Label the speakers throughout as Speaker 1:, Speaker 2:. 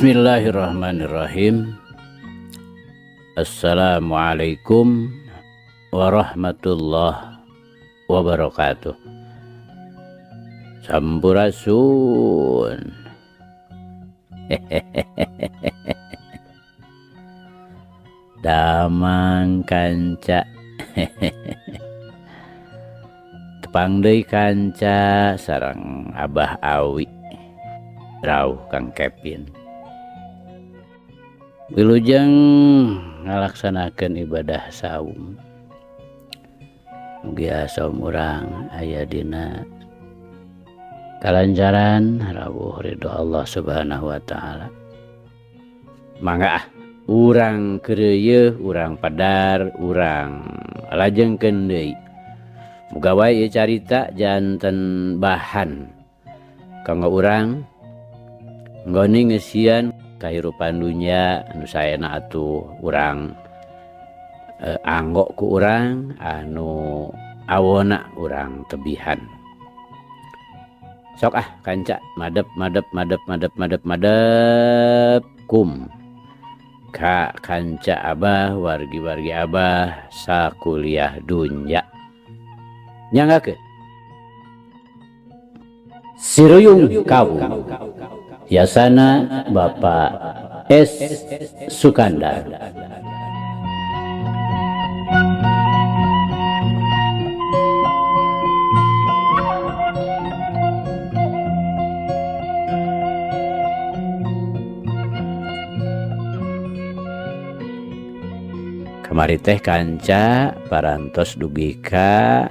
Speaker 1: Bismillahirrahmanirrahim. Assalamualaikum warahmatullahi wabarakatuh. Sampurasun. Damang kanca. Tepang deui kanca sareng Abah Awi. Rauh Kang Kevin. Wilujeng ngalaksanakeun ibadah saum. Mugi saum urang aya dina kalancaran rawuh ridho Allah Subhanahu wa taala. Mangga urang keureuy, urang padar, urang lajengkeun deui. Muga wae ieu carita janten bahan kanggo urang nggoni ngeusian kahirupan dunya anu saena atuh urang anggo ku urang anu awona urang tebihan. Sok kanca madep kum ka kanca Abah wargi-wargi Abah sakuliah dunya. Nyanggakeun Siruyung Kawu Yasana Bapak S. Sukandar. Kamari teh kanca parantos dugi ka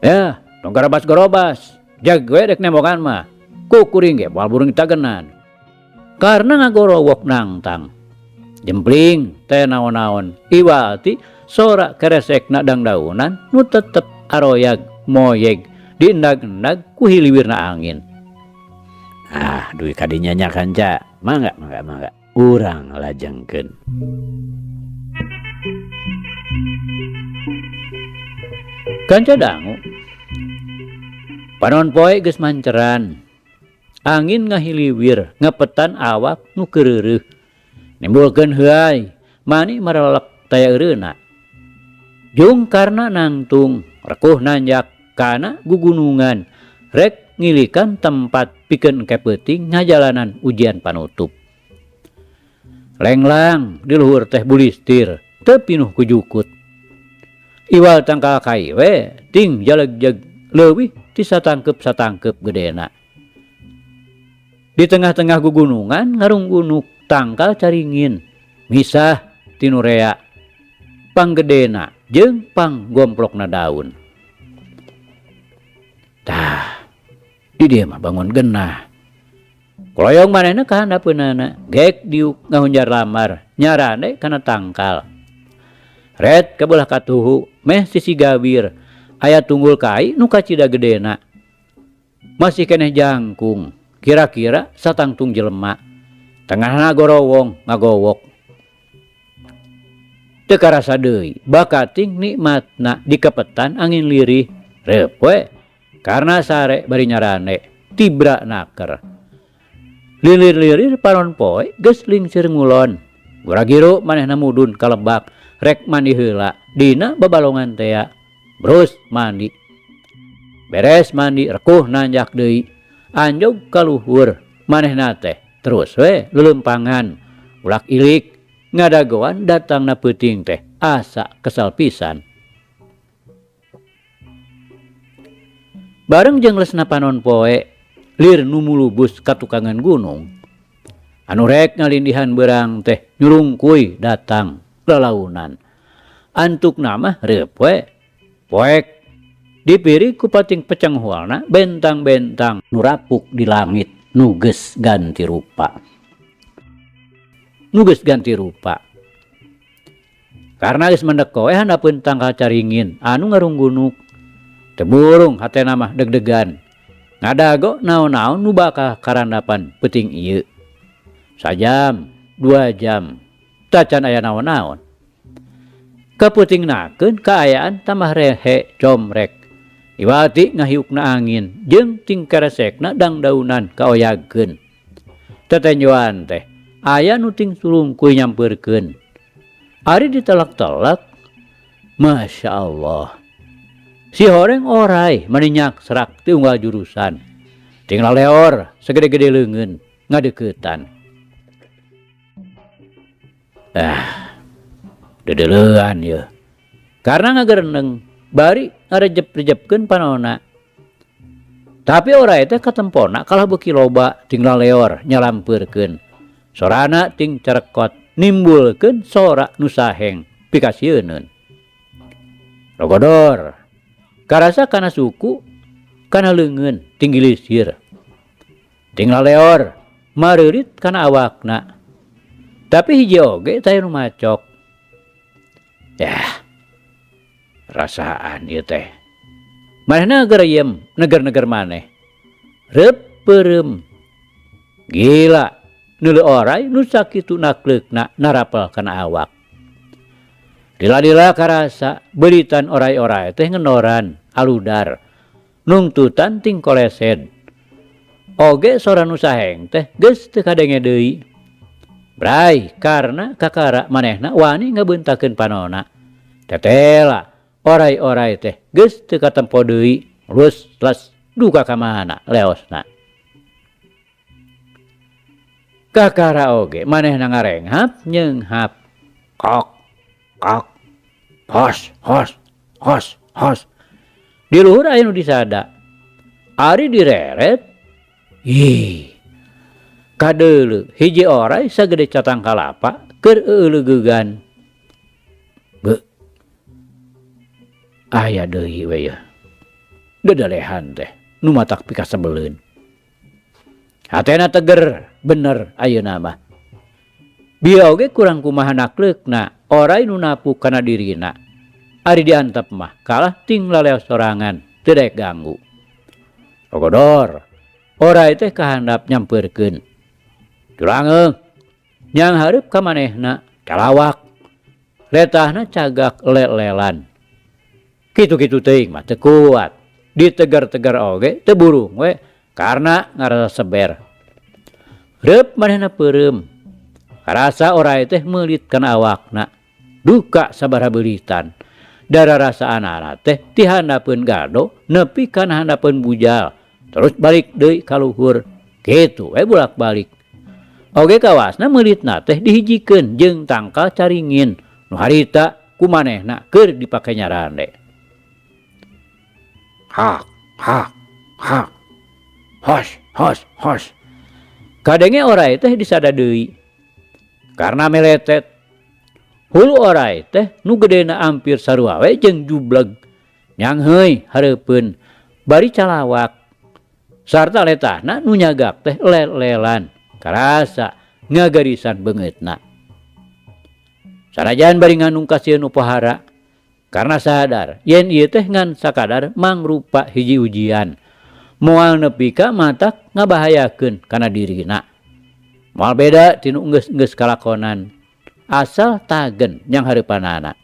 Speaker 1: ya tong garobas-garobas jag we dek nembokan mah ku kuring ge moal burung tagenan karena ngagorowok nangtang jempling teh naon-naon iwati sora keresekna dangdaunan nu tetep aroyag moyeg diendag-endag ku hiliwirna angin. Duwi kadinya nya kanca mangga urang lajengkeun. Kanca dangu panon poe geus manceran angin ngahiliwir ngapetan awak nu keureuh nimbulkeun heuai mani marelek taya eureuna jung karna nangtung rekuh nanjak kana gugunungan rek ngilikan tempat pikeun engke peuting ngajalanan ujian panutup. Lenglang di luhur teh bulistir teu pinuh ku jukut iwal tangkal kai we ting jaleg-jeg leuwih ti satangkep gedena. Di tengah-tengah gugunungan ngarunggunuk tangkal caringin misah tinu rea panggedena jeung panggomplokna daun. Di dieu mah bangun genah. Koloyong manehna ka handapeunana gek diuk ngahunjar lamar nyarane kana tangkal. Red kabelah katuhu meh sisi gawir aya tunggul kai nu kacida gedena. Masih keneh jangkung kira-kira satangtung jelema tengahna gorowong ngagowok. Teu karasa deui bakating nikmatna dikepetan angin lirih reup we karna sare bari nyarane tibra naker. Lilir-lirir panon poe geus lingsir ngulon. Guragiru manehna mudun ka lebak rek mandi heula dina babalongan tea. Brus mandi. Beres mandi rekuh nanjak deui. Anjog ka luhur manehna teh terus we leuleumpangan ulak ilik ngadagoan datangna peuting teh asa kesal pisan. Bareng jeung lesna panon poe lir nu mulubus ka tukangan gunung anu rek ngalindihan beurang teh nyurungkuy datang lalaunan. Antukna mah reup we poek dipiri ku pating pecenghualna bentang-bentang nu rapuk di langit nu geus ganti rupa. Karna geus mendek koe handapeun tangkal caringin anu ngarunggunuk. Teu burung hatena mah deg-degan. Ngadago naon-naon nu bakal karandapan peuting ieu. Sajam, 2 jam, tacan aya naon-naon. Kapeutingnakeun kaayaan tambah rehe comrek. Iwati ngahiukna angin jeung ting keresekna dangdaunan kaoyagkeun. tetenjoan teh aya nu ting sulungkuy nyamperkeun. Ari ditelak-telak, Masya Allah. Si horeng orai maninyak serak ti unggal jurusan. Tinggal leor segede-gede leungeun ngadeuketan. Dedeulean ye. Karena ngagereneng bari ngarejep-rejepkeun panonna. Tapi orai teh katempona kalah beuki loba tinggal leor nyalampeurkeun. Sorana ting cerekot nimbulkeun sora nu saheng pikasieun. Rogodor karasa kana suku kana leungeun tinggi lisir. Tinggal leor mareurit kana awakna. Tapi hiji oge teh nu macok. Yah. Rasaan ieu teh. Manehna geureuyeum neger-neger maneh. Reup peureum. Gila. Neuleuh orai nu sakitu nakleukna narapel kana awak. Dila-dila karasa beuritan orai-orai teh ngenoran aludar. Nungtutan ting kolesed. Oge sora nu saheng teh geus teu kadenge deui. Bray karna kakara manehna wani ngabeuntakeun panonna. Tetela orai-orai teh geus teu katempo deui lus duka ka mana leosna. Kakara oge manehna ngarenghap nyeunghap. Kok kok hos. Di luhur aya nu disada. Ari direret. Kadeuleu hiji orai sagede catang kalapa keur euleugegan. Aya deui we ya. Dedalehan teh nu matak pikasebeleun. Hatena teger bener ayeuna mah. Bieu oge kurang kumaha nakleukna orai nu napu kana dirina. Ari diantep mah kalah ting laleos sorangan teu daek ganggu. Rogodor orai teh kahandap nyampeurkeun. Curangeung nyang hareup ka manehna calawak. Letahna cagak lelelan. Kitu-kitu teuing mah teu kuat. Diteger-teger oge teu burung we karena ngarasa seber. Reup manehna peureum. Karasa orai teh meulit kana awakna. Duka sabaraha beuritan. Dara rasaanana teh ti handapeun gado nepi kana handapeun bujal. Terus balik deui ka luhur. Kitu we bolak-balik. Oge kawasna meulitna teh dihijikeun jeung tangkal caringin nu harita ku manehna keur dipake nyarande. Hak. Hos. Kadenge orai teh disada deui. Karena meletet. Hulu orai teh nu gedena ampir sarua we jeung jubleg. Nyang heuy hareupeun bari calawak. Sarta letahna nu nyagak teh lelelan. Karasa ngagarisan beungeutna. Sanajan bari ngandung kasieun nu pahara. Karena sadar yen ieu teh ngan sakadar mangrupa hiji ujian. Moal nepi ka matak ngabahayakeun kana dirina. Moal beda tinu geus kalakonan. Asal tagen nyang hareupanana.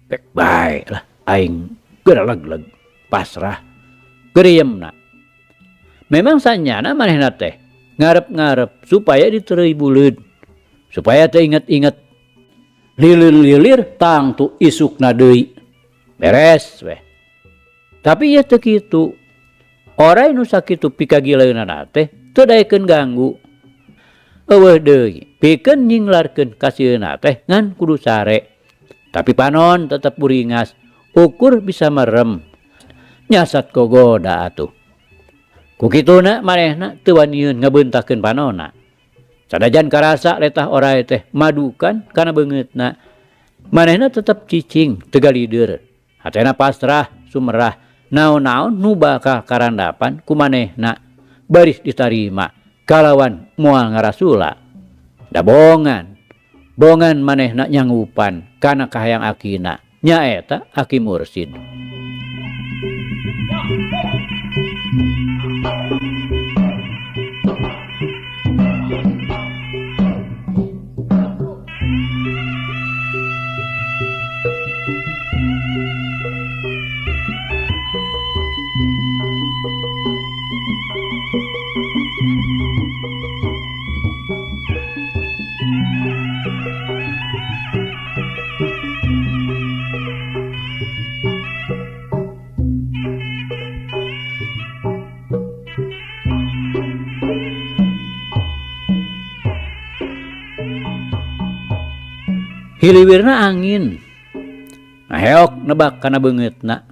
Speaker 1: Pek bae lah aing geurleg-leg pasrah geurieumna. Memang sanyana manehna teh ngarep-ngarep supaya ditereuy buleud. Supaya teu inget-inget lilir-lilir tangtu isukna deui. Beres weh. Tapi ieu teu kitu. Orai nu sakitu pikagileunana teh teu daekeun ganggu. Eueuh deui pikeun nyinglarkeun kasieuna teh ngan kudu sare. Tapi panon tetep buringas. Ukur bisa merem. Nyasat kogoda atuh. Kukituna manehna teu wanieun ngabeuntakeun panonna. Sanajan karasa letah orai teh madukan kana beungeutna. Manehna tetep cicing teu galideur. Hatena pasrah sumerah naon-naon nu bakal karandapan ku manehna baris ditarima kalawan moal ngarasula. Da bongan manehna nyanggupan kana kahayang akina nyaeta Aki Mursid. hiliwirna angin heok nebak kana beungeutna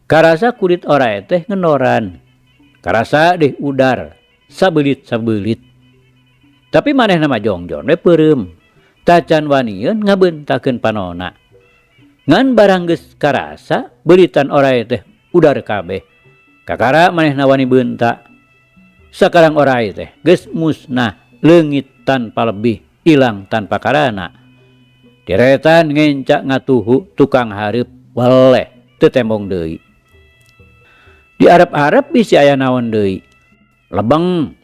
Speaker 1: karasa kulit orae teh ngenoran karasa deh udar sabelit tapi manehna mah jongjon we peureum tacan wanieun ngabentakeun panonna ngan barang geus karasa beuritan orae teh udar kabeh kakara manehna wani beunta sakarang orae teh geus musnah leungit tanpa lebih ilang tanpa karana deretan ngencak ngatuhu tukang hareup weleh teu tembong deui di arep-arep bisi aya naon deui lebeng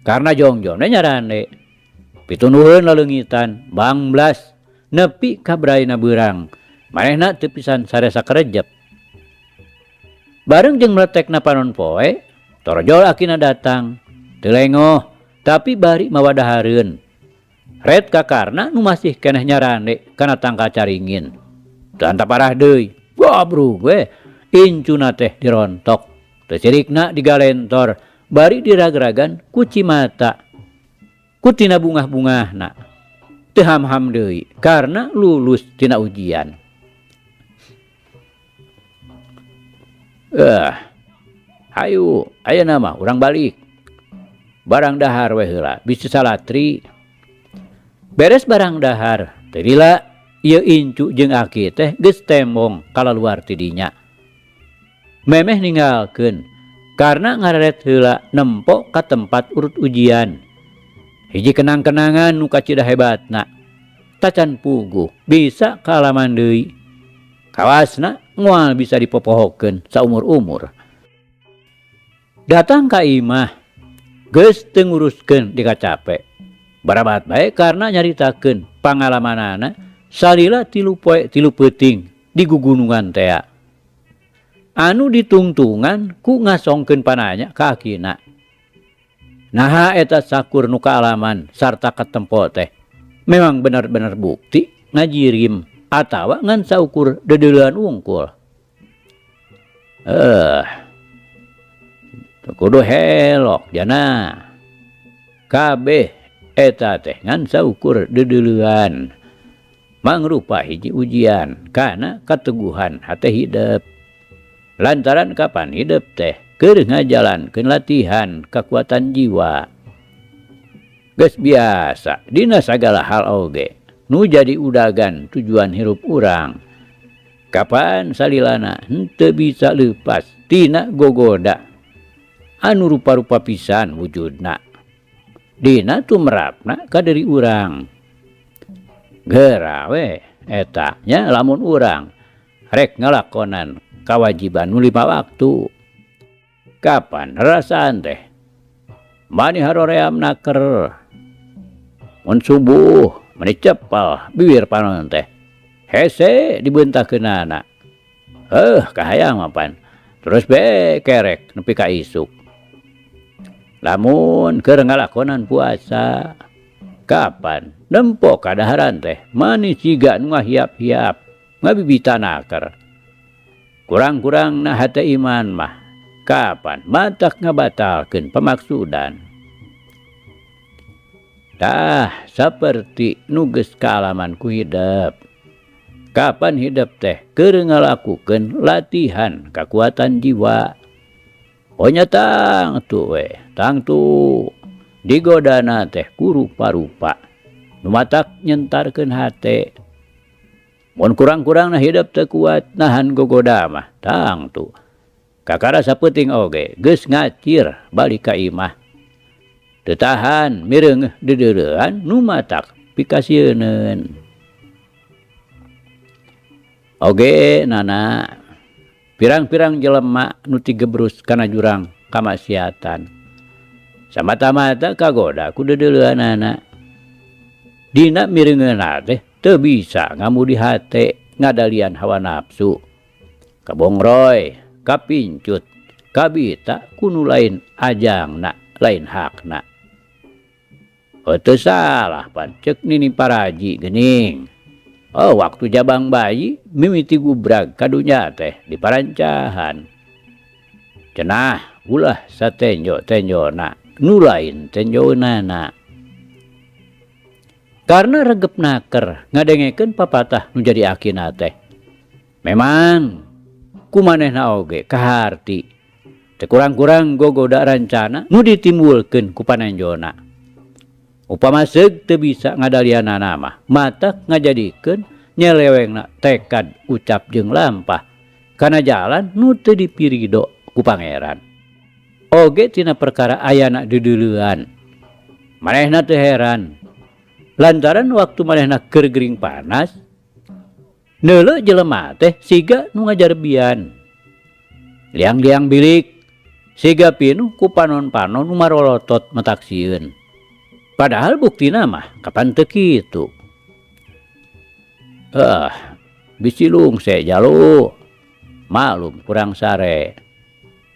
Speaker 1: karena jongjon nyarane pitunuhun laleungitan bangblas nepi ka braina beurang manehna teu pisan saresa karejep bareng jeung meletekna panon poe torojol akina datang teu lengoh tapi bari mawadahareun red kakarna nu masih keneh nyarane kana tangka caringin teu anta parah deui gobrug we incuna teh dirontok teu sirikna digalentor bari dirag-ragan ku cimata ku tina bungah-bungahna teu ham-ham deui karena lulus tina ujian. Hayu ayeuna mah urang balik barang dahar we heula bisi salatri beres barang dahar teu lila ieu incu jeung aki teh geus tembong kalaluar ti dinya memeh ninggalkeun karena ngareret heula nempo ka tempat urut ujian hiji kenang-kenangan nu kacida hebatna tacan puguh bisa kaalaman deui kawasna moal bisa dipopohokeun saumur-umur datang ka imah geus teu nguruskeun dikacape barabat bae karena nyaritakeun pangalamanana salila 3 poe 3 peuting di gugunungan tea anu ditungtungan ku ngasongkeun pananya ka akina naha eta sakur nu kaalaman sarta katempo teh memang benar-benar bukti ngajirim atawa ngan saukur dedeuleun wungkul kudu helok jana kabeh eta teh ngan saukur dedeuleun mangrupa hiji ujian kana kateguhan hate hidup lantaran kapan hidup teh keur ngajalankeun latihan kekuatan jiwa geus biasa dina sagala hal oge nu jadi udagan tujuan hirup urang kapan salilana henteu bisa leupas tina gogoda anu rupa-rupa pisan wujudna dina tumrapna ka diri urang geura we eta nya lamun urang rek ngalakonan kawajiban nu 5 waktu kapan rasaan teh mani haroream naker mun subuh mani cepal bibir panon teh hese dibeuntakeunana kahayang mapan terus be kerek nepi ka isuk lamun keur ngalakonan puasa kapan nempo kadaharan teh mani siga nu ngahiap-hiap ngabibita naker kurang-kurang na hate iman mah kapan matak ngabatalkeun pamaksudan tah saperti nu geus kaalaman ku hidup kapan hidup teh keur ngalakukeun latihan kekuatan jiwa nya tang tu we tang tu digodana teh ku rupa-rupa nu matak nyentarkeun hate mun kurang-kurang na hidup teu kuat nahan gogoda mah tang tu kakara sapeuting oge geus ngacir balik ka imah teu tahan mireung dedeureun nu matak pikasieun oge nana pirang-pirang jelema nu tigebrus kana jurang kamaksiatan samata-mata kagoda ku dedeuleunana dina mireungeunna teh teu bisa ngamudi hate ngadalian hawa nafsu kabongroy kapincut kabita kunu lain ajangna lain hakna teu salah pan ceuk nini paraji geuning waktu jabang bayi mimiti gubrag kadunya teh di parancahan cenah ulah satenjo-tenjona nu lain tenjonana Karena regep naker ngadengekeun papatah nu jadi akina teh. Memang kumanehna oge kaharti teu kurang-kurang gogoda rancana nu ditimbulkeun ku panenjona. Upama seug teu bisa ngadalianana mah matak ngajadikeun nyelewengna tekad ucap jeung lampah kana jalan nu teu dipirido ku pangeran. Oge tina perkara ayana dedeuleuan manehna teu heran lantaran waktu manehna keur gering panas neuleuh jelema teh siga nu ngajarbian. Liang-liang bilik siga pinuh ku panon-panon nu marolotot mataksieun. Padahal buktina mah kapan teu kitu. Bisi lungse jalu. Malum kurang sare.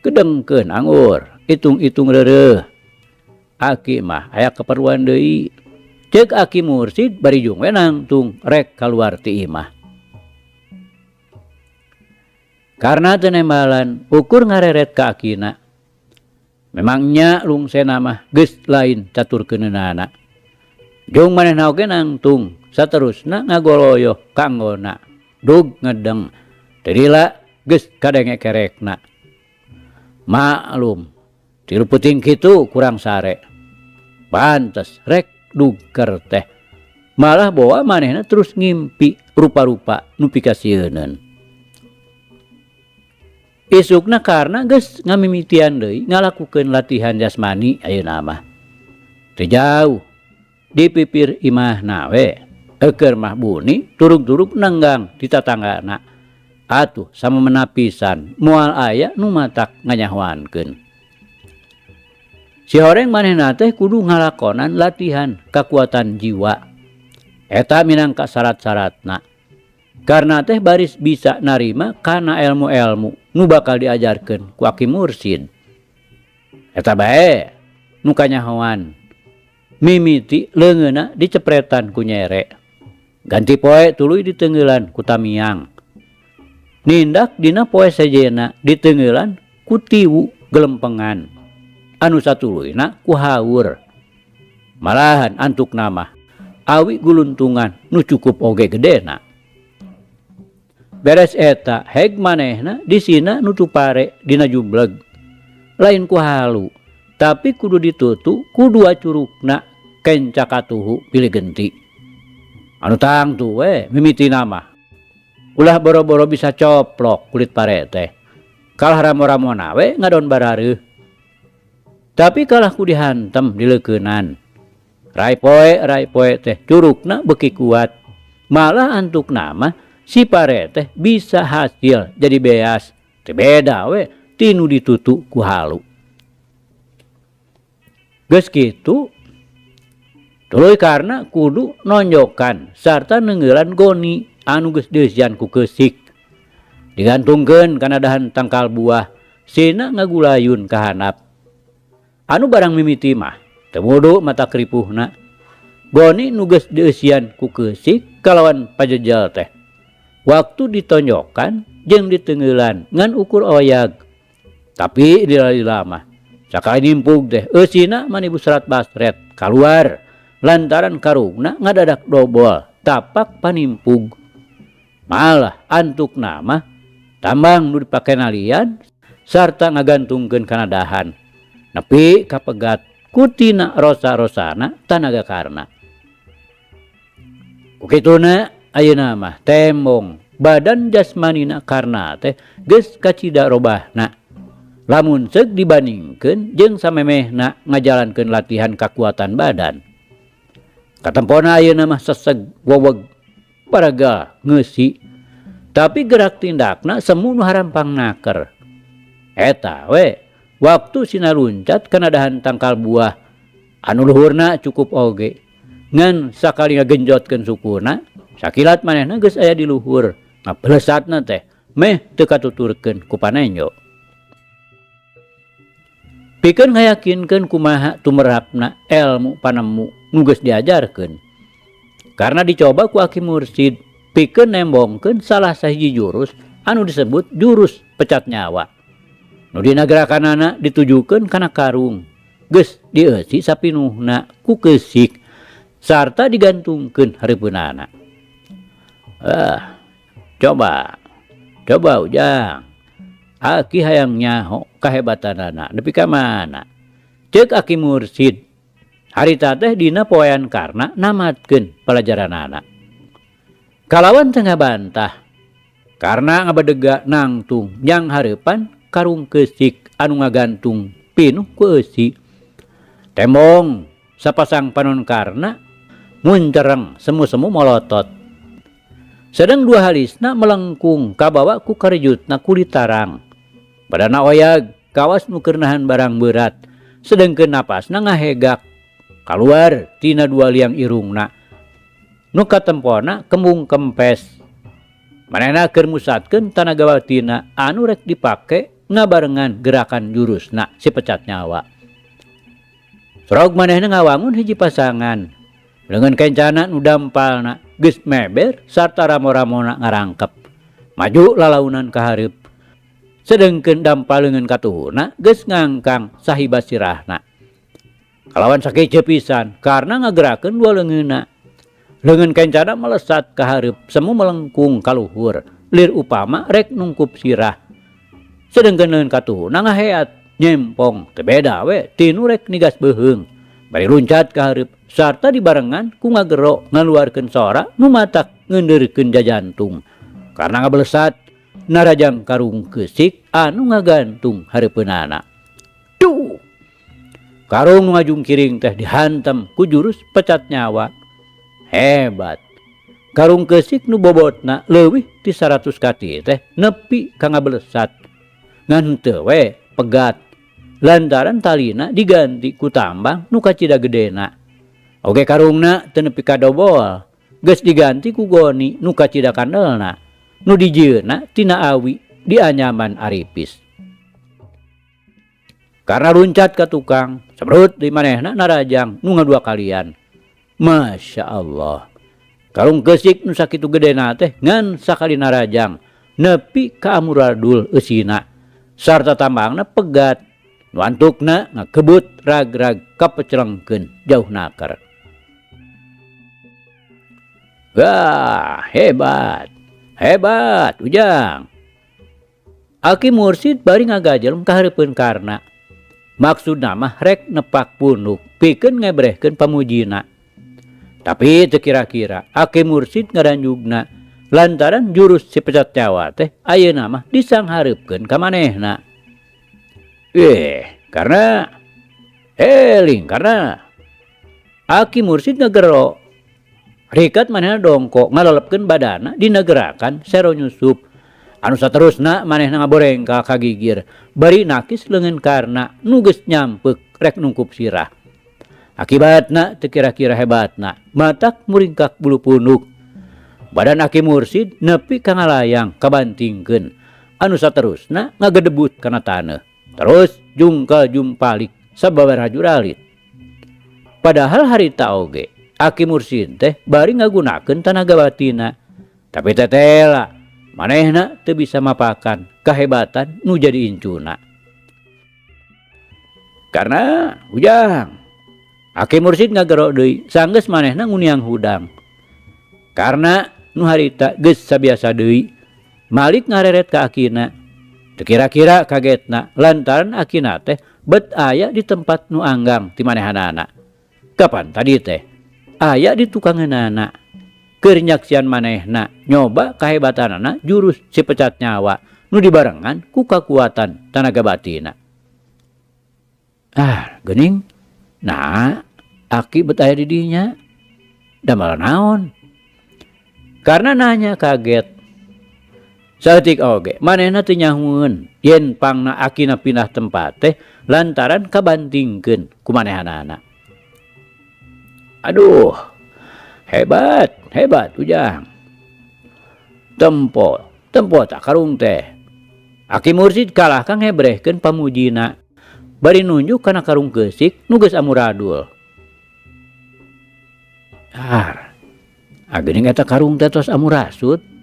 Speaker 1: Kedengkeun anggur, itung-itung reureuh. Aki mah aya keperluan deui. Ceuk Aki Mursid bari jung we nangtung rek kaluar ti imah. Karena teu nembalan ukur ngareret ka akina. Memangnya lungsena mah geus lain caturkeunana. Jung manehna oge nangtung saterusna ngagoloyo kanggona. Dug ngedeng teu lila geus kadenge kerekna. Maklum tilu peuting kitu kurang sare. Pantes rek duker teh. Malah bawa manehna terus ngimpi rupa-rupa nu pikasieun. Isukna karena geus ngamimitian deui ngalakukeun latihan jasmani ayeuna mah. Teu jauh di pipir imahna we eukeur mah buni turug-turug nenggang di tatanggana. Atuh sama menapisan moal aya nu matak nganyahwankeun. Si horeng manehna teh kudu ngalakonan latihan kakuatan jiwa. Eta minangka syarat-syaratna. Karena teh baris bisa narima kana ilmu-ilmu nu bakal diajarkeun ku Aki Mursid. Eta bae nu kanyahoan. Mimiti leungeunna dicepretan ku nyere. Ganti poe tuluy diteungeulan ku tamiang. Nindak dina poe sejena diteungeulan ku tiwu gelempengan. Anu satuluyna ku haur. Malahan antukna mah awi guluntungan nu cukup oge gedena. Beres eta heg manehna disina nutu pare dina jubleg. Lain ku halu, tapi kudu ditutu ku dua curugna kencakatuhu pilih genti. Anu tangtu we mimitina mah. Ulah boro-boro bisa coplok kulit pare teh. Kalah ramo-ramona we ngadon barareuh. Tapi kalah ku dihantem di leukeunan. Rai poe teh curugna beuki kuat. Malah antukna mah si pare teh bisa hasil jadi beas. Teu beda we tinu ditutu ku halu. Geus kitu tuluy karena kudu nonjokan sarta neungeulan goni anu geus deusian ku keusik. Digantungkeun kana dahan tangkal buah sina ngagulayun ka handap. Anu barang mimiti mah teu mudu mata kripuhna. Goni nu geus deusian ku keusik kalawan pajejel teh. Waktu ditonjokan jeung diteungeulan ngan ukur oyag. Tapi dilali-lila mah sakali nimpug teh eusina manibu serat basret kaluar lantaran karungna ngadadak dobol tapak panimpug. Malah antukna mah tambang nu dipake nalian sarta ngagantungkeun kana dahan. Nepi kapegat kutina rosa-rosana tanaga karna. Kukituna ayeuna mah tembong badan jasmanina karna teh geus kacida robahna. Lamun ceuk dibandingkeun jeung samemehna ngajalankeun latihan kakuatan badan. Katempona ayeuna mah seseg weweg paraga ngeusi. Tapi gerak tindakna semu nu harampang naker. Eta we waktu sina luncat kana dahan tangkal buah anu luhurna cukup oge. Ngan sakali ngagenjotkeun sukuna sakilat manehna geus aya di luhur. Ngapelesatna teh meh teu katuturkeun ku panenjo. Pikeun ngayakinkeun kumaha tumerapna ilmu panemu nu geus diajarkeun. Karena dicoba ku Aki Mursid pikeun nembongkeun salah sahiji jurus anu disebut jurus pecat nyawa. Nu dina gerakanana ditujukeun kana karung. Geus dieusi sapinuhna ku keusik. sarta digantungkeun hareupeunana. Coba Ujang, Aki hayang nyaho kahebatanana nepi ka mana? Ceuk Aki Mursid, harita teh dina poean karna namatkeun pelajaranana. Kalawan teu ngabantah, karna ngabadega nangtung yang hareupan karung keusik anu ngagantung pinuh ku eusi. Tembong sapasang panon karna muncereng semu-semu molotot. Sedang dua halisna melengkung kabawa ku karejutna kulit tarang. Badana oyag kawas nu keur nahan barang berat, sedengkeun napasna ngahegak kaluar tina dua liang irungna. Nu katempona kembung kempes. Manehna keur musatkeun tanaga batina anu rek dipake ngabarengan gerakan jurusna si pecat nyawa. Sorog manehna ngawangun hiji pasangan. Dengan kencana nu dampalna geus meber sarta ramo-ramona ngarangkep. Maju lalaunan ka hareup. Sedengkeun dampaleungeun katuhuna geus ngangkang sahiba sirahna. Kalawan sakece pisan karna ngagerakeun dua leungeunna. Leungeun kencana melesat ka hareup semu melengkung ka luhur. Lir upama rek nungkup sirah. Sedengkeun leungeun katuhuna ngaheat nyempong teu beda we tinu rek nigas beuheung. Bari luncat ka hareup sarta dibarengan ku ngagero ngaluarkeun sora nu matak ngeundeurkeun jajantung. Karna ngabelesat narajang karung keusik anu ngagantung hareupeunana. Duh! Karung nu ngajungkiring teh dihantem ku jurus pecat nyawa. Hebat. Karung keusik nu bobotna leuwih ti 100 kati teh nepi ka ngabelesat. Ngan teu we pegat. Lantaran talina diganti ku tambang nu kacida gedena. Oge karungna teu nepi ka dobol, geus diganti ku goni nu kacida kandelna, nu dijieunna tina awi di anyaman aripis. Karena luncat ka tukang, sabrut di manehna narajang nu ngadua kalian. Masya Allah. Karung keusik nu sakitu gedena teh ngan sakali narajang nepi ka amuradul eusina. Sarta tambangna pegat. Nuantukna ngakebut rag-rag kapecelengkeun jauh nakar. Wah, hebat Ujang. Aki Mursid bari ngagajelem ka hareupeun karna. Maksudna mah rek nepak punuk pikeun ngebrehkeun pamujina. Tapi teu kira-kira Aki Mursid ngaranjugna lantaran jurus si pecat nyawa teh ayeuna mah disanghareupeun ka manehna. Karena Aki Mursid ngegero rikat manehna dongko ngalelepkeun badana dina gerakan sero nyusup. Anu saterusna manehna ngaborengkal ka gigir bari nakis leungeun karna nu geus nyampeuk rek nungkup sirah. Akibatna teu kira-kira hebatna matak muringkak bulu punuk. Badan Aki Mursid nepi ka ngalayang kabantingkeun. Anu saterusna ngagedebut kana taneuh. Terus jungkal jumpalik sababaraha juralit. Padahal harita oge Aki Mursid teh bari ngagunakeun tanaga batina. Tapi tetela manehna teu bisa mapakan kahebatan nu jadi incuna. Karena Ujang, Aki Mursid ngagero deui sanggeus manehna nguniang hudang. Karena nu harita geus sabiasa deui Malik ngareret ka akina. Teu kira-kira kagetna lantaran akina teh bet aya di tempat nu anggang ti manehanana. Kapan tadi teh? Aya di tukangeunana. Keur nyaksian manehna nyoba kahebatanana jurus si pecat nyawa nu dibarengan ku kakuatan tanaga batina. Geuning. Nah, Aki bet aya di dinya. Damel naon? Karena nanya kaget. Saeutik oge manehna teu nyahueun yen pangna akina pindah tempat teh lantaran kabantingkeun ku manehanana. Aduh, hebat Ujang. Tempo tak karung teh. Aki Mursid kalah kang ngebrehkeun pamujina. Bari nunjuk kana karung keusik nu geus amuradul. Geuning eta karung teh tos amurasut.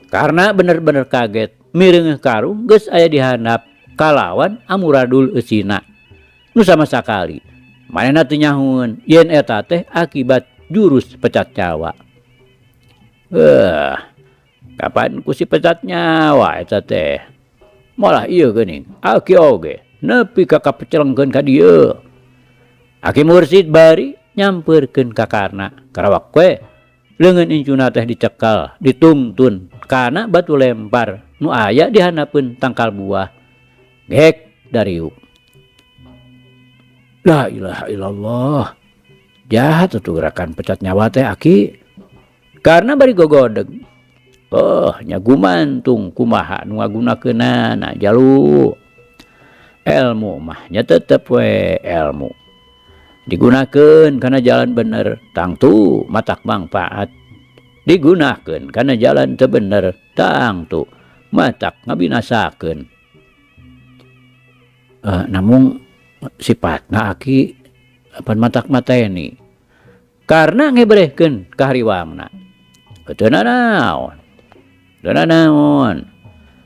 Speaker 1: Karena bener-bener kaget mireungeuh karung geus aya di handap kalawan amuradul eusina nu sama sakali manehna teu nyahun yen eta teh akibat jurus pecat nyawa. Kapan ku si pecat nyawa eta teh? Malah ieu geuning aki oge nepi ka kapecelengkeun ka dieu. Aki Mursid bari nyampeurkeun ka Karna karawak we leungeun incuna teh dicekel ditungtun kana batu lempar nu aya di hanapeun tangkal buah gek dariuk. La ilaha illallah, jahat tuh gerakan pecat nyawa teh Aki. Karena bari gogodeg, nya gumantung kumaha nu ngagunakeunana jalu. Elmu mah nya tetep we elmu digunakeun kana jalan bener tangtu matak mangfaat, digunakeun kana jalan teu bener tangtu matak ngabinasakeun. Namun sifatna Aki pan matak mateni karena ngebrehkeun kahariwangna teu naon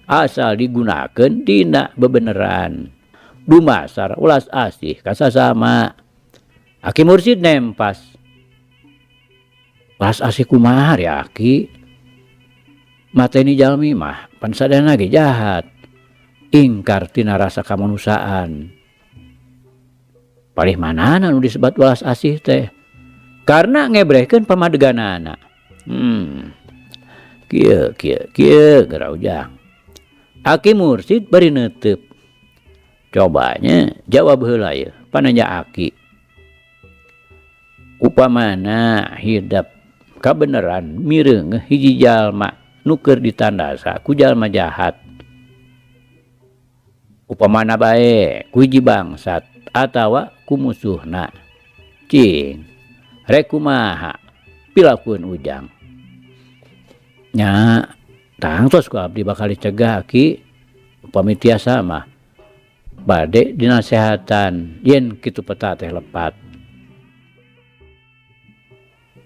Speaker 1: asal digunakeun dina bebeneran dumasar ulas asih ka sasama. Aki Mursid nempas ulas asih kumaha ya Aki, mateni jalmi mah pan sadayana ge jahat, ingkar tina rasa kamanusaan. Palih manana nu disebat welas asih teh? Karena ngebrehkeun pamadeganana. Kieu geura ujang. Aki Mursid bari neuteup. Cobanya jawab heula ye pananya Aki. Upamana hidap kabeneran mireung hiji jalma nu keur ditandasa ku jalma jahat. Upamana bae ku hiji bangsat atawa ku musuhna. Cing, rek kumaha pilakuan ujang? Nya tangtos ku abdi bakal dicegah Ki, upami tiasa mah bade dinasehatan yen kitu peta teh lepat.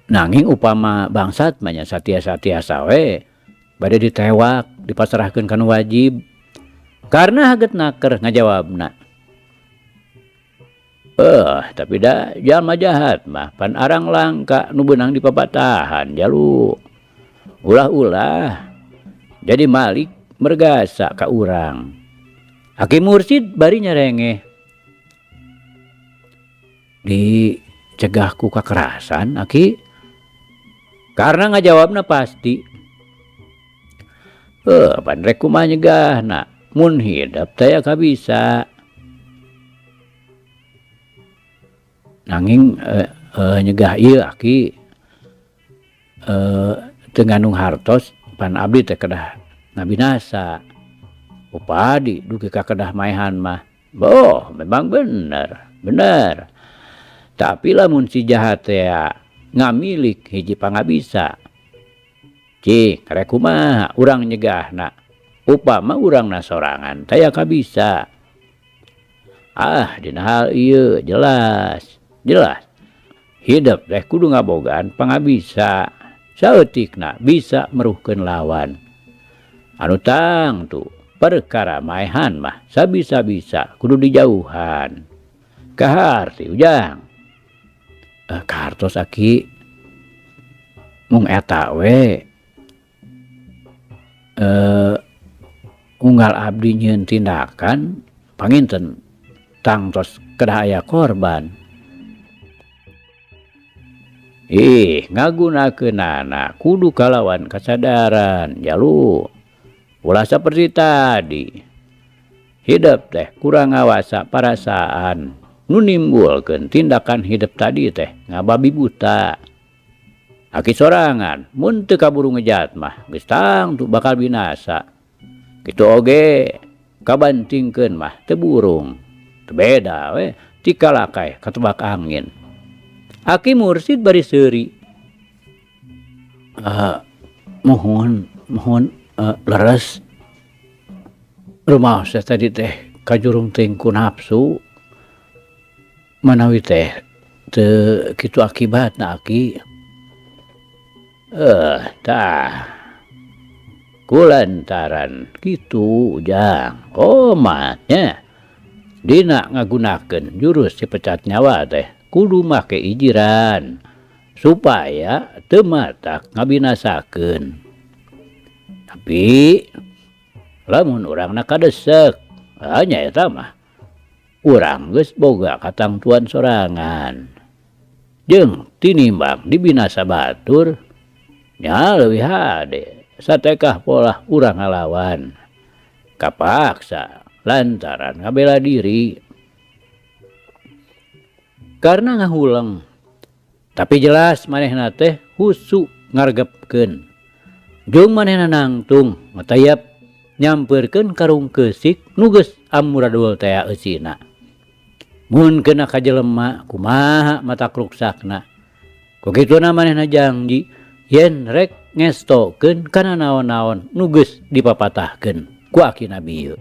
Speaker 1: Nanging upama bangsat mah nya satiasa-tiasa we bade ditewak dipasrahkeun kana wajib. Karena haget naker ngajawabna. Tapi da jalma jahat mah pan arang langka nu beunang di papatahan jalu. Ulah-ulah jadi malik mergasa ka urang. Aki Mursid bari nyarengeh. Dicegah ku kakerasan Aki? Karena ngajawabna pasti. Pan rek kumaha nyegahna mun hidap teh kabisa. Nanging nyegah ieu Aki teu ngandung hartos pan abdi teh kedah ngabinasa. Upadi dugi ka kedah maehan mah. Memang bener. Tapi lamun si jahat teh ngamilik hiji pangabisa. Cing, rek kumaha urang nyegahna? Upama urangna sorangan teh kabisa. Dina hal ieu jelas. Hidup teh kudu ngabogaan pangabisa. Saeutikna bisa meruhkeun lawan. Anu tangtu perkara maehan mah sabisa-bisa kudu dijauhan. Kaharti ujang. Kahartos Aki mung eta we unggal abdi nyieun tindakan panginten tangtos kedah aya korban. Ngagunakeunana kudu kalawan kasadaran jalu. Ulah saperti tadi. Hidup teh kurang ngawasa parasaan nu nimbulkeun tindakan hidup tadi teh ngababi buta. Aki sorangan mun teu kaburu ngejahat mah geus tangtu bakal binasa. Kitu oge kabantingkeun mah teu burung. Teu beda we ti kalakae katebak angin. Aki Mursid bari seuri. Mohon leres. Rumaos tadi teh kajurung teuing nafsu. Manawi teh teu kitu akibatna Aki. Kulantaran kitu ujang komatnya dina ngagunakeun jurus cipecat nyawa teh kudu make ijiran supaya teu matak ngabinasakeun. Tapi lamun urangna kadesek, nyaeta mah urang geus boga katangtuan sorangan. Jeung tinimbang dibinasa batur nya leuwih hade satekah polah urang ngalawan. Kapaksa lantaran ngabela diri. Karena ngahuleng. Tapi jelas manehna teh husu ngargepkeun. Jeung manehna nangtung ngatayap nyampeurkeun karung keusik nu geus amuradul tea eusina. Mun kena ka jelema kumaha matak ruksakna. Kukituna manehna janji yen rek ngestokeun kana naon-naon nu geus dipapatahkeun ku akina bieu.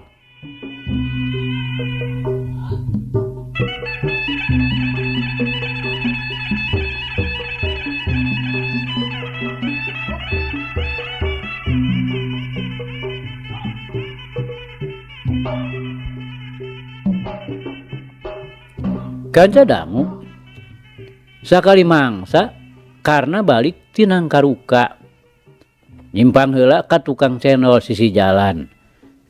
Speaker 1: Kanca dangu sakali mangsa karena balik tinang karuka nyimpang heula ka tukang cendol sisi jalan.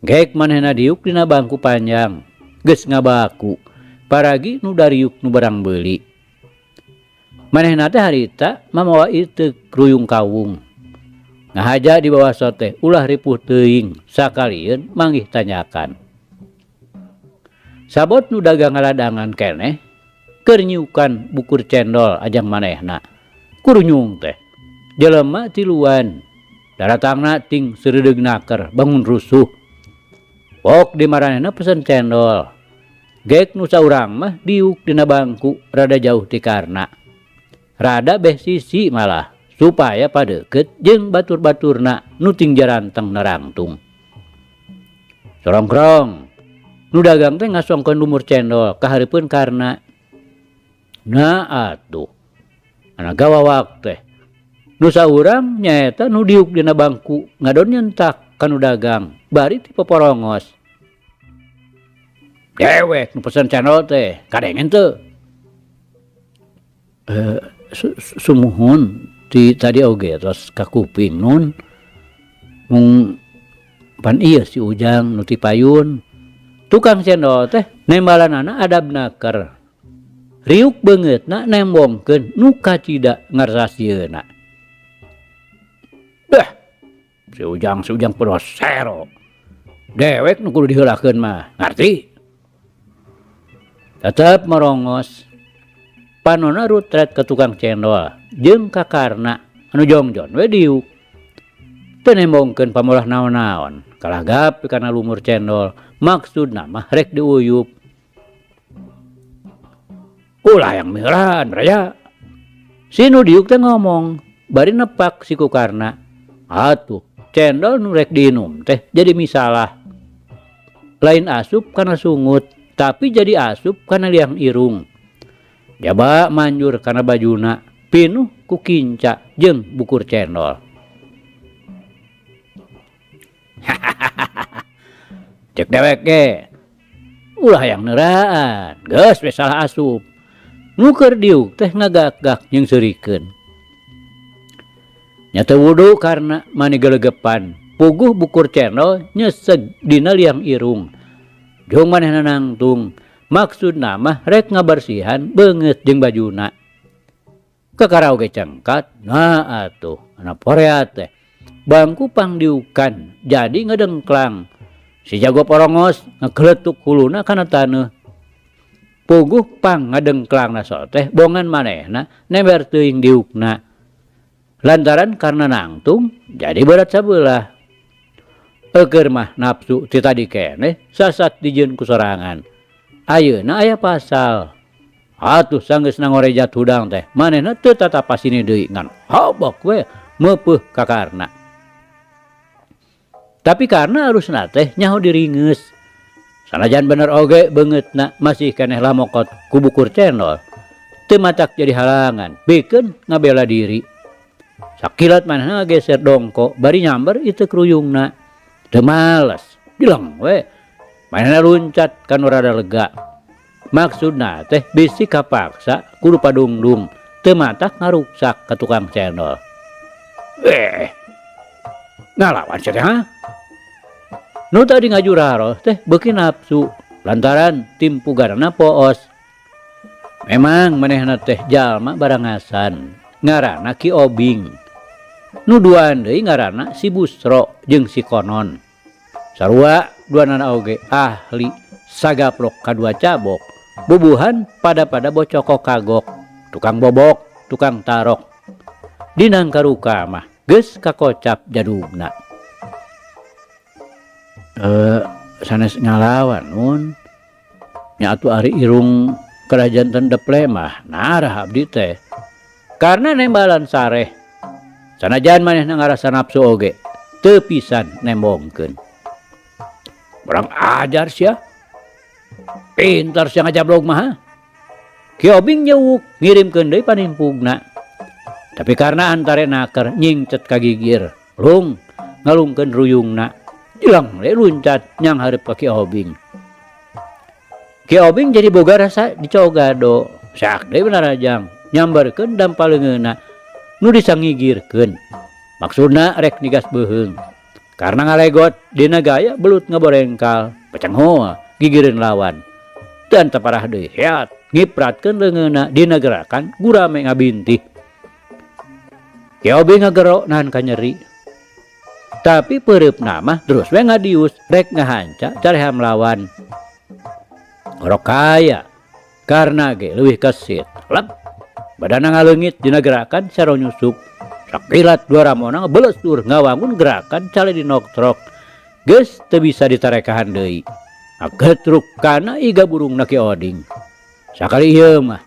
Speaker 1: Gek manehna diuk dina bangku panjang geus ngabaku paragi nu dariuk nu barang beuli. Manehna teh harita mamawa ieu kruyung kawung ngahaja di bawah soteh ulah ripuh teuing sakalieun manggih tanyakan. Sabot nu dagang ngaladangan keneh keur nyiukan bukur cendol ajang manehna. Kurunyung teh jelema tiluan daratangna ting seureudeg naker bangun rusuh. Pok di maranehna pesen cendol. Gek nu saurang mah diuk dina bangku rada jauh ti karna. Rada beh sisi malah supaya padeukeut jeung batur-baturna nu ting jaranteng narangtung. Sorongkrong nu dagang teh ngasongkeun lumur cendol ka hareupeun karna. Nah atuh anak gawawak teh nu saurang nyaeta nu diuk dina bangku ngadon nyentak ka nu dagang bari ti poporongos. Dewek nu pesen cendol teh kadengen teu? Sumuhun ti tadi oge tos ka kuping nun mung pan ieu si Ujang nu ti payun. Tukang cendol teh nembalanana adab naker. Riuk beungeutna nembongkeun nu kacida ngarsasieuna. Si Ujang pedosero. Dewek nu kudu diheulakeun mah, ngarti? Tetep merongos. Panonna rutret ke tukang cendol jeung ka karna anu jongjon we diuk. Teu nembongkeun pamolah naon-naon, kalagap kana lumur cendol, maksudna mah rek diuyup. Ulah yang miran, raya. Si nu diuk teh ngomong, bari nepak si Kukarna. Atuh, cendol nu rek diinum teh jadi misalah. Lain asup kana sungut, tapi jadi asup kana liang irung. Jaba manjur kana bajuna, pinuh ku kinca jeung bukur cendol. Cek dewek ge. Ulah yang neuraan, geus we salah asup. Nu keur diuk teh ngagak-gak jeung seurikeun. Nya teu wudu karena mani gelegepan, puguh bukur cendol nyeseg dina liang irung. Jeung manehna nangtung, maksudna mah rek ngabarsihan beungeut jeung bajuna. Kakara oge cengkat, nah atuh, ana porea teh. Bangku pangdiukan jadi ngedengklang. Si jago porongos ngageletuk huluna kana taneuh. Puguh pang ngadengklangna so teh bongan manehna nember teuing diukna. Lantaran karena nangtung jadi berat sabelah. Eukeur mah nafsu ti tadi keneh sasat dijieun ku sorangan. Ayeuna aya pasal. Atuh sanggeus nangorejat hudang teh manehna teu tatapasini deui ngan hobok we meupeuh ka karna. Tapi karena arusna teh nyaho diringeus. Sanajan bener oge beungeutna masih keneh lamokot ku bukur cendol. Teu matak jadi halangan, bikeun ngabela diri. Sakilat manehna geser dongko bari nyamber itu kruyungna. Teu males, dileng we. manehna luncat kanu rada lega. Maksudna teh bisi kapaksa kudu padungdung teu matak ngaruksak ka tukang cendol. Ngalawan cenah ha? Nu tadi ngajuraros teh beuki nafsu lantaran tim pugarana poos. Memang manehna teh jalma barangasan ngaranna Ki Obing. Nu duaan deui ngaranna si Busro jeung si Konon. Sarua duanana oge ahli sagaplok kadua cabok, bubuhan pada bocokok kagok, tukang bobok, tukang tarok. Dinang karuka mah geus kakocap jadugna. Sanes ngalawan nun. Nya atuh ari irung kerajaan tendep lemah narah abdi teh. Karena nembalan sareh. Sanajan manehna ngarasa nafsu oge teu pisan nembongkeun. Urang ajar sia. Pintar sia ngajablog mah. Ki Obing nyewuk ngirimkeun deui panimpugna. Tapi karena antare naker nyingcet ka gigir, lung ngalungkeun ruyungna. Jilang le luncat nyang hareup ka Ki Obing. Ki Obing jadi boga rasa dicogado. Sak deui Narajang nyambarkeun dampaleungeunna nu disangigirkeun. Maksudna rek nigas beuheung. Karena ngalegot dina gaya belut ngaborengkal, pecang hoa gigireun lawan. Teu anta parah deui heat ngipratkeun leungeunna dina gerakan gurame ngabintih. Ki Obing ngagero nahan ka nyeri. Tapi peureupna mah terus we ngadius rek ngahanca careham lawan. Orok kaya karena ge leuwih kesit. Lep badanna ngaleungit dina gerakan saro nyusup. Sakilat dua ramona ngebelestur ngawangun gerakan cale dinoktrok. Geus teu bisa ditarekahan deui. Agetruk kana iga burungna Ki Oding. Sakali ieu mah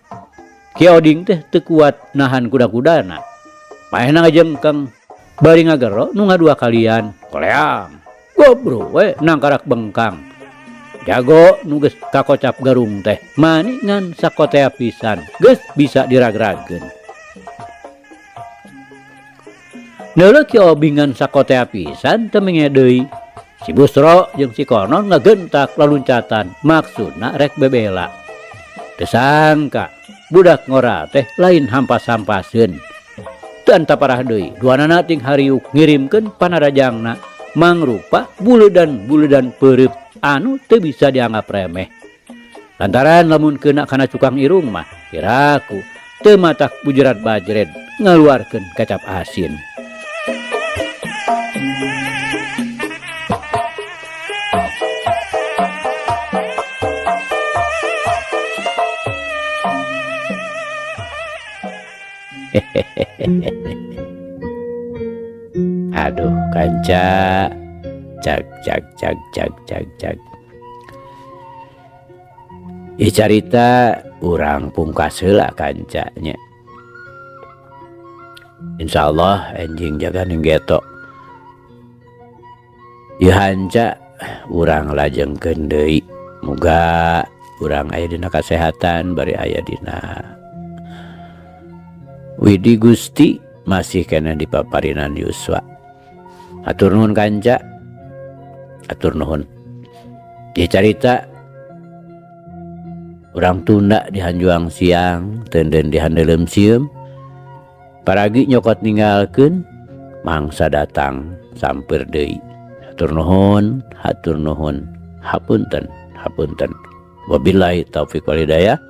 Speaker 1: Ki Oding teh teu kuat nahan kuda-kudana. Manehna ngajengkeng bari ngagero nu ngadua kalian. Koleang gobro we nangkarak bengkang. Jago nu geus kakocap garung teh mani ngan sakotea pisan geus bisa diragragkeun. Neuleuk Ki Obing ngan sakotea pisan teu menge deui. Si Busro jeung si Konon ngagentak laluncatan maksudna rek bebela. Teu sangka budak ngora teh lain hampas-hampaskeun. Teu anta parah deui duanana ting hariuk ngirimkeun panarajangna mangrupa buledan peureub anu teu bisa dianggap remeh. Lantaran lamun keuna kana cukang irung mah kiraku teu matak bujerat bajred ngaluarkeun kecap asin. Aduh kanca cak. Ieu carita urang pungkas heula kancanya. Insyaallah enjing jaga ninggeto. Ieu hanca urang lajengkeun deui. Muga urang aya dina kasehatan bari aya dina Widi Gusti masih kena dipaparinan yuswa. Atur nuhun kanca. Atur nuhun. Ieu carita urang tunda di hanjuang siang teunden di handeulem sieum. Paragi nyokot ninggalkeun mangsa datang samper deui. Hatur nuhun, hatur nuhun. Hapunten. Wabillahi taufiq wal hidayah.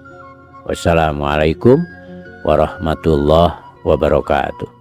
Speaker 1: Wassalamualaikum warahmatullahi wabarakatuh.